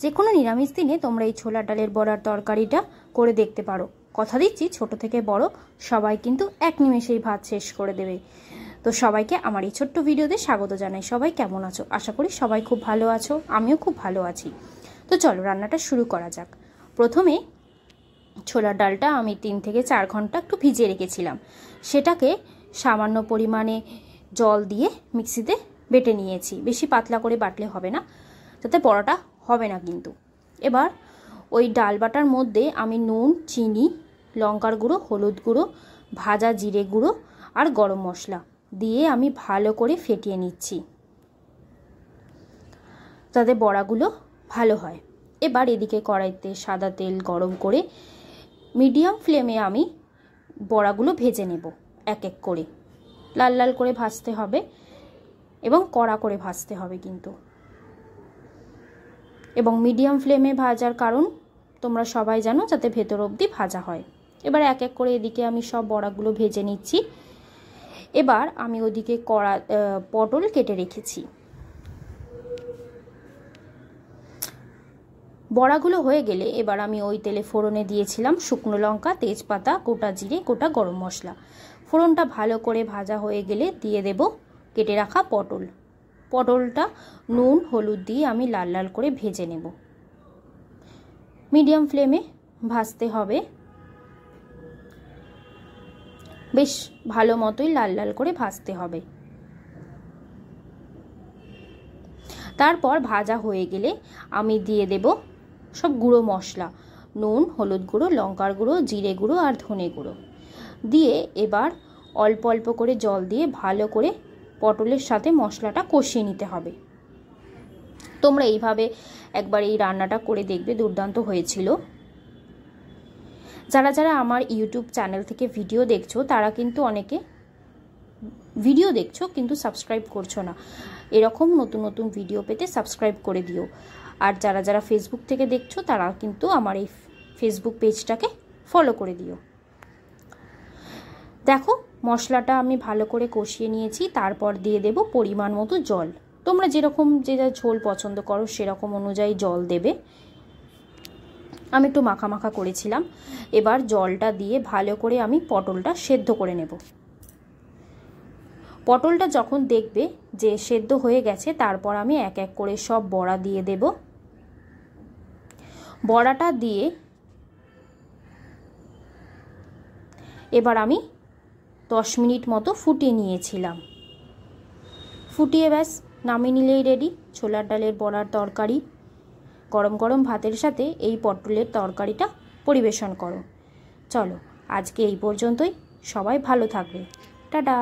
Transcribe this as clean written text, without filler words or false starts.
যে কোনো নিরামিষ দিনে তোমরা এই ছোলার ডালের বড়ার তরকারিটা করে দেখতে পারো। কথা দিচ্ছি ছোট থেকে বড় সবাই কিন্তু এক নিমেষেই ভাত শেষ করে দেবে। তো সবাইকে আমার এই ছোট্ট ভিডিওতে স্বাগত জানাই। সবাই কেমন আছো? আশা করি সবাই খুব ভালো আছো, আমিও খুব ভালো আছি। তো চলো রান্নাটা শুরু করা যাক। প্রথমে ছোলার ডালটা আমি 3 থেকে 4 ঘন্টা একটু ভিজিয়ে রেখেছিলাম। সেটাকে সামান্য পরিমাণে জল দিয়ে মিক্সিতে বেটে নিয়েছি। বেশি পাতলা করে বাটলে হবে না, যাতে বড়াটা হবে না কিন্তু। এবার ওই ডাল বাটার মধ্যে আমি নুন, চিনি, লঙ্কার গুঁড়ো, হলুদ গুঁড়ো, ভাজা জিরে গুঁড়ো আর গরম মশলা দিয়ে আমি ভালো করে ফেটিয়ে নিচ্ছি, যাতে বড়াগুলো ভালো হয়। এবার এদিকে কড়াইতে সাদা তেল গরম করে মিডিয়াম ফ্লেমে আমি বড়াগুলো ভেজে নেব। এক এক করে লাল লাল করে ভাজতে হবে এবং কড়া করে ভাজতে হবে কিন্তু। এবং মিডিয়াম ফ্লেমে ভাজার কারণ তোমরা সবাই জানো, যাতে ভেতর অবধি ভাজা হয়। এবার এক এক করে এদিকে আমি সব বড়াগুলো ভেজে নিচ্ছি। এবার আমি ওদিকে পটল কেটে রেখেছি। বড়াগুলো হয়ে গেলে এবার আমি ওই তেলে ফোড়নে দিয়েছিলাম শুকনো লঙ্কা, তেজপাতা, গোটা জিরে, গোটা গরম মশলা। ফোড়নটা ভালো করে ভাজা হয়ে গেলে দিয়ে দেব কেটে রাখা পটল। পটলটা নুন হলুদ দিয়ে আমি লাল লাল করে ভেজে নেব। মিডিয়াম ফ্লেমে ভাজতে হবে, বেশ ভালো মতোই লাল লাল করে ভাজতে হবে। তারপর ভাজা হয়ে গেলে আমি দিয়ে দেব সব গুঁড়ো মশলা, নুন, হলুদ গুঁড়ো, লঙ্কার গুঁড়ো, জিরে গুঁড়ো আর ধনে গুঁড়ো দিয়ে এবার অল্প অল্প করে জল দিয়ে ভালো করে পটলের সাথে মশলাটা কষিয়ে নিতে হবে। তোমরা এইভাবে একবার এই রান্নাটা করে দেখবে, দুর্দান্ত হয়েছিল। যারা যারা আমার ইউটিউব চ্যানেল থেকে ভিডিও দেখছো তারা কিন্তু অনেকে ভিডিও দেখছো কিন্তু সাবস্ক্রাইব করছো না। এরকম নতুন নতুন ভিডিও পেতে সাবস্ক্রাইব করে দিও। আর যারা যারা ফেসবুক থেকে দেখছো তারা কিন্তু আমার এই ফেসবুক পেজটাকে ফলো করে দিও। দেখো মশলাটা আমি ভালো করে কষিয়ে নিয়েছি। তারপর দিয়ে দেব পরিমাণ মতো জল। তোমরা যেরকম যে ঝোল পছন্দ করো সেরকম অনুযায়ী জল দেবে। আমি একটু মাখা মাখা করেছিলাম। এবার জলটা দিয়ে ভালো করে আমি পটলটা সেদ্ধ করে নেব। পটলটা যখন দেখবে যে সেদ্ধ হয়ে গেছে, তারপর আমি এক এক করে সব বড়া দিয়ে দেব। বড়াটা দিয়ে এবার আমি 10 মিনিট মতো ফুটিয়ে নিয়েছিলাম। ফুটিয়ে ব্যাস নামিয়ে নিলেই রেডি ছোলার ডালের বড়ার তরকারি। গরম গরম ভাতের সাথে এই পটলের তরকারিটা পরিবেশন করো। চলো আজকে এই পর্যন্তই। সবাই ভালো থাকবে। টাটা।